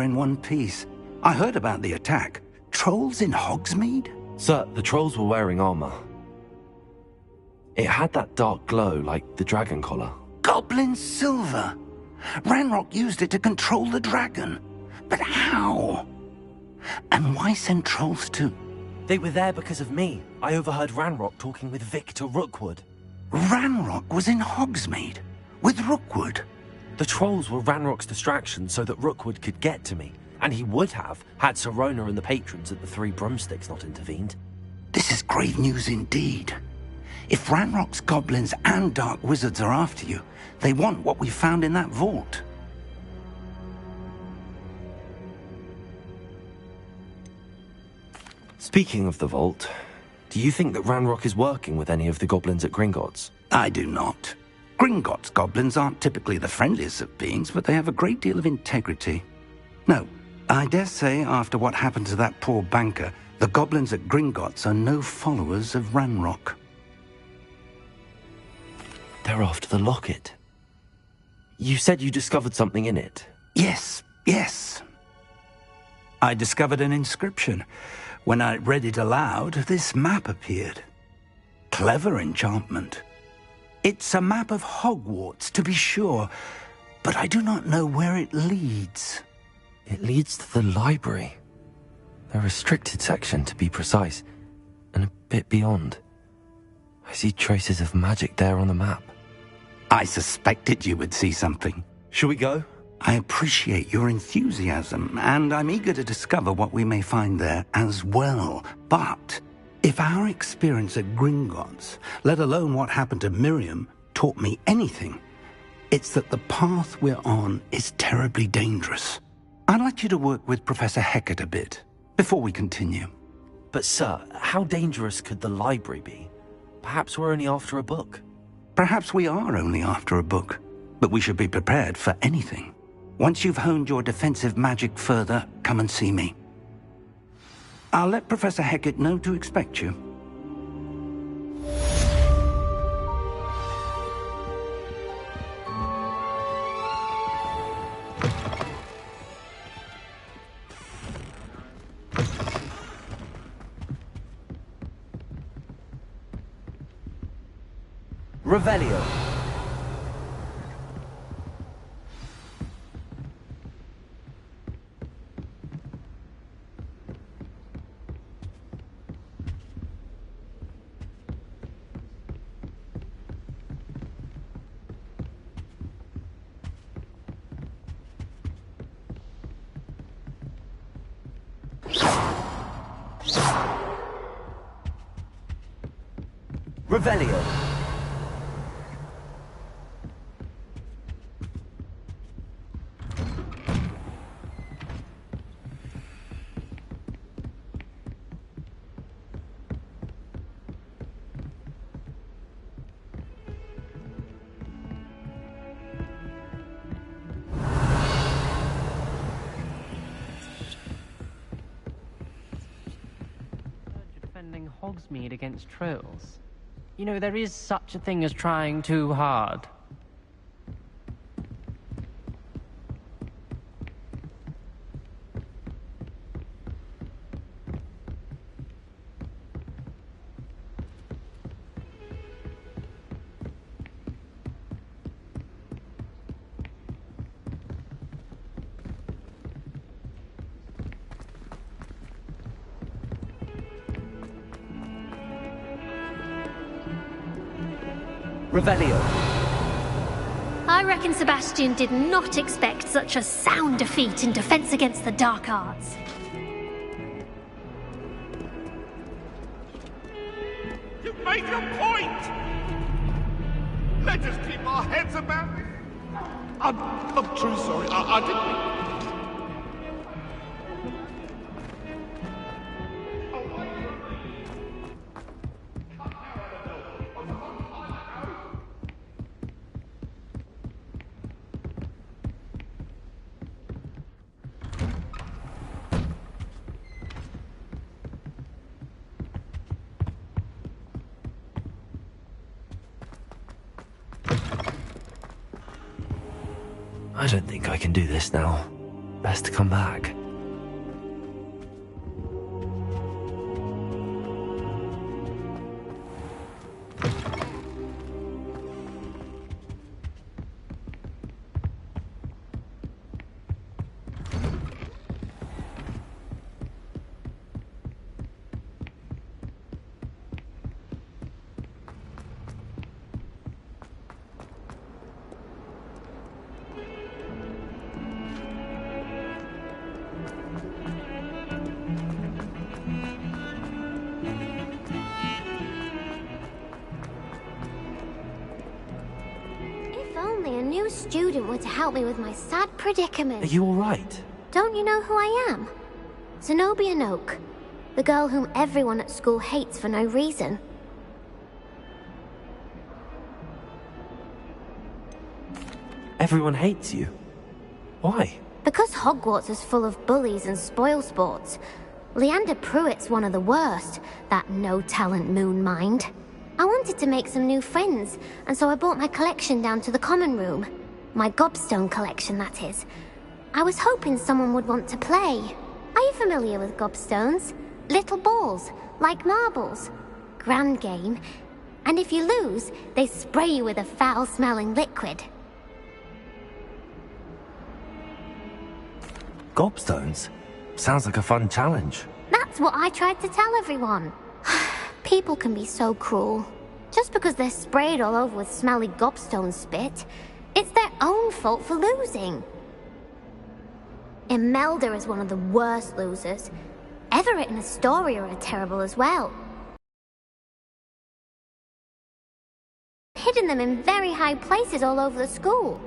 in one piece. I heard about the attack. Trolls in Hogsmeade? Sir, the trolls were wearing armor. It had that dark glow like the dragon collar. Goblin silver! Ranrock used it to control the dragon. But how? And why send trolls to... They were there because of me. I overheard Ranrock talking with Victor Rookwood. Ranrock was in Hogsmeade? With Rookwood? The trolls were Ranrock's distraction so that Rookwood could get to me. And he would have, had Sirona and the patrons at the Three Broomsticks not intervened. This is grave news indeed. If Ranrock's goblins and dark wizards are after you, they want what we found in that vault. Speaking of the vault, do you think that Ranrock is working with any of the goblins at Gringotts? I do not. Gringotts goblins aren't typically the friendliest of beings, but they have a great deal of integrity. No, I dare say after what happened to that poor banker, the goblins at Gringotts are no followers of Ranrock. They're after the locket. You said you discovered something in it. Yes. I discovered an inscription. When I read it aloud, this map appeared. Clever enchantment. It's a map of Hogwarts, to be sure, but I do not know where it leads. It leads to the library. The restricted section, to be precise, and a bit beyond. I see traces of magic there on the map. I suspected you would see something. Shall we go? I appreciate your enthusiasm, and I'm eager to discover what we may find there as well. But if our experience at Gringotts, let alone what happened to Miriam, taught me anything, it's that the path we're on is terribly dangerous. I'd like you to work with Professor Hecat a bit before we continue. But sir, how dangerous could the library be? Perhaps we're only after a book. Perhaps we are only after a book, but we should be prepared for anything. Once you've honed your defensive magic further, come and see me. I'll let Professor Hecat know to expect you. Revelio. Revelio. Defending Hogsmeade against trolls. You know, there is such a thing as trying too hard. Revelio. I reckon Sebastian did not expect such a sound defeat in defense against the dark arts. You made your point! Let us keep our heads about it. I'm truly sorry. I didn't... I don't think I can do this now. Best to come back. Student were to help me with my sad predicament. Are you alright? Don't you know who I am? Zenobia Noak, the girl whom everyone at school hates for no reason. Everyone hates you? Why? Because Hogwarts is full of bullies and spoilsports. Leander Pruitt's one of the worst, that no-talent moon mind. I wanted to make some new friends, and so I brought my collection down to the common room. My gobstone collection, that is. I was hoping someone would want to play. Are you familiar with gobstones? Little balls, like marbles. Grand game. And if you lose, they spray you with a foul-smelling liquid. Gobstones? Sounds like a fun challenge. That's what I tried to tell everyone. People can be so cruel. Just because they're sprayed all over with smelly gobstone spit, it's their own fault for losing. Imelda is one of the worst losers. Everett and Astoria are terrible as well. Hidden them in very high places all over the school.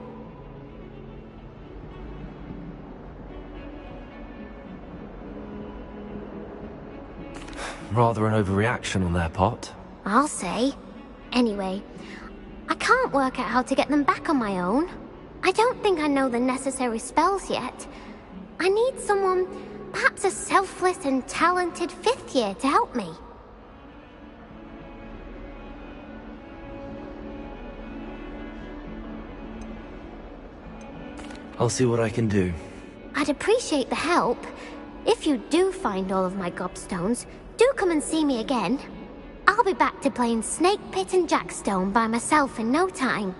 Rather an overreaction on their part. I'll say. Anyway, I can't work out how to get them back on my own. I don't think I know the necessary spells yet. I need someone, perhaps a selfless and talented 5th year to help me. I'll see what I can do. I'd appreciate the help. If you do find all of my gobstones, do come and see me again. I'll be back to playing Snake Pit and Jackstone by myself in no time.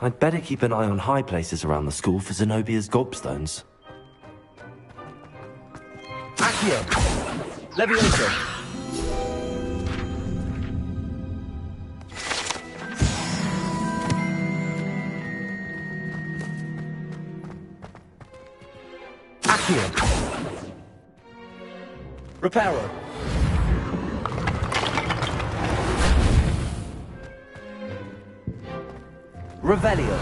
I'd better keep an eye on high places around the school for Zenobia's gobstones. Accio! Levioso! Accio! Reparo! Revelio!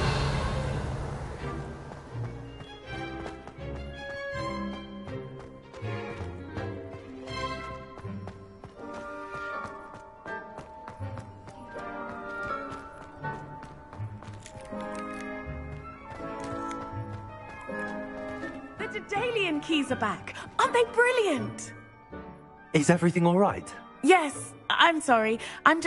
The Daedalian keys are back. Aren't they brilliant? Is everything all right? Yes, I'm sorry. I'm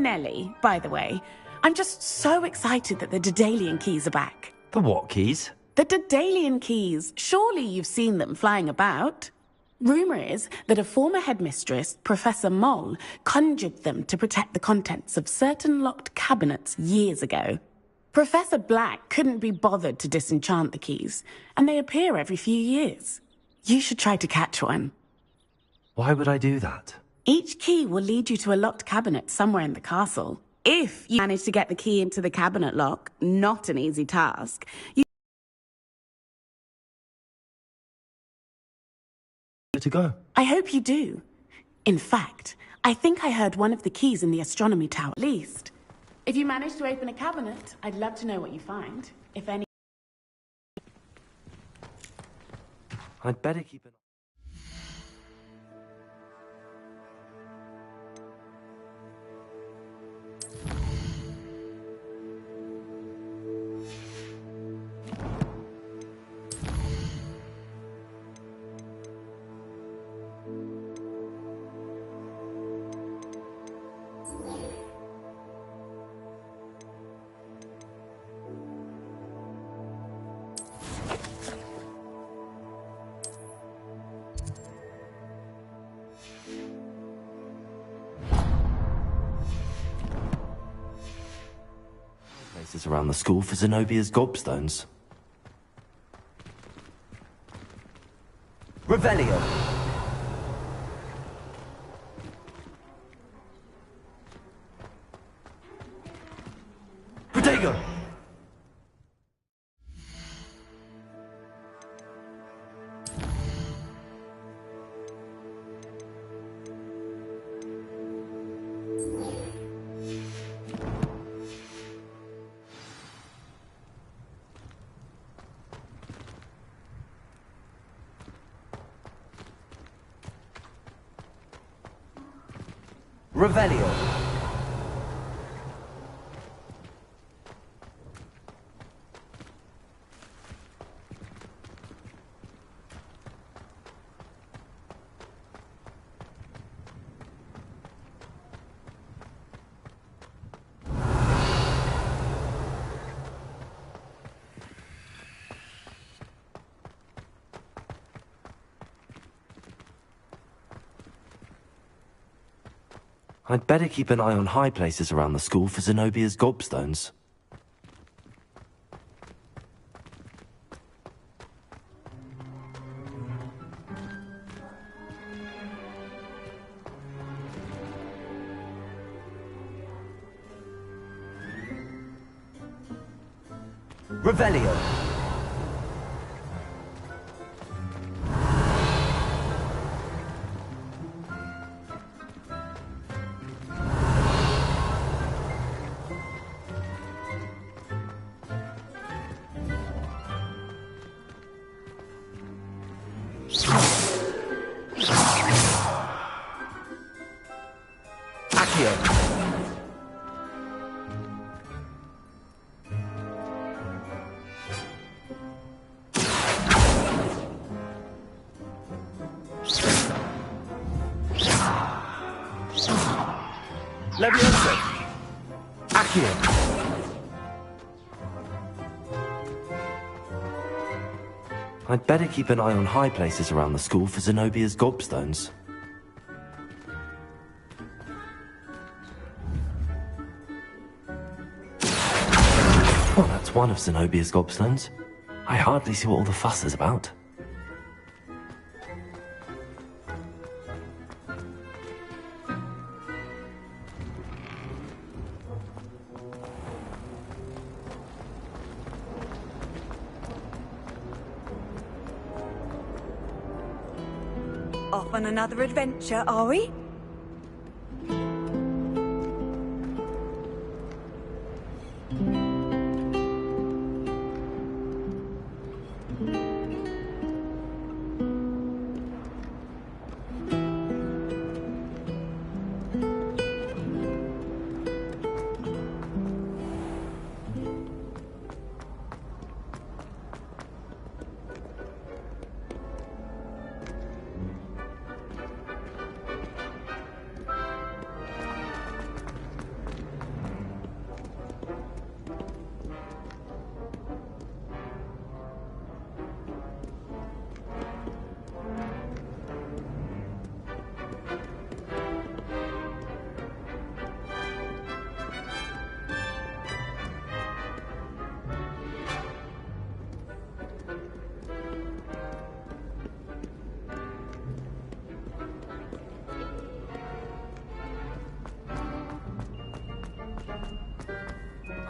Nellie, by the way. I'm just so excited that the Daedalian keys are back. The what keys? The Daedalian keys. Surely you've seen them flying about. Rumour is that a former headmistress, Professor Moll, conjured them to protect the contents of certain locked cabinets years ago. Professor Black couldn't be bothered to disenchant the keys, and they appear every few years. You should try to catch one. Why would I do that? Each key will lead you to a locked cabinet somewhere in the castle. If you manage to get the key into the cabinet lock, not an easy task, To go. I hope you do. In fact, I think I heard one of the keys in the astronomy tower, at least. If you manage to open a cabinet, I'd love to know what you find, if any. I'd better keep an places around the school for Zenobia's gobstones. Revelio. Protego. Revelio. I'd better keep an eye on high places around the school for Zenobia's gobstones. Revelio. Leviosa! Accio! I'd better keep an eye on high places around the school for Zenobia's gobstones. Well, that's one of Zenobia's gobstones. I hardly see what all the fuss is about. Off on another adventure, are we?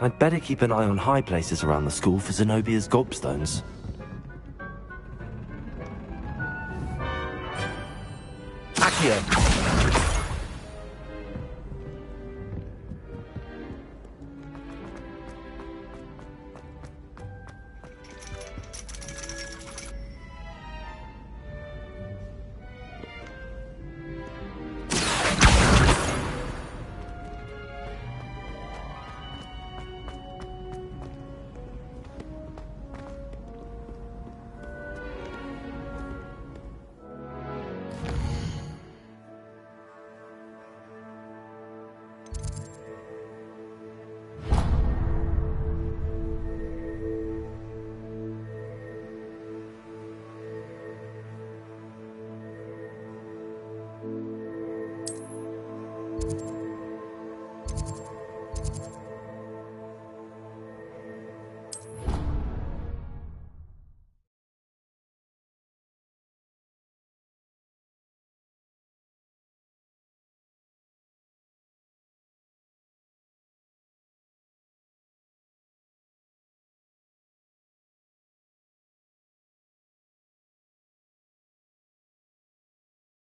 I'd better keep an eye on high places around the school for Zenobia's gobstones. Accio!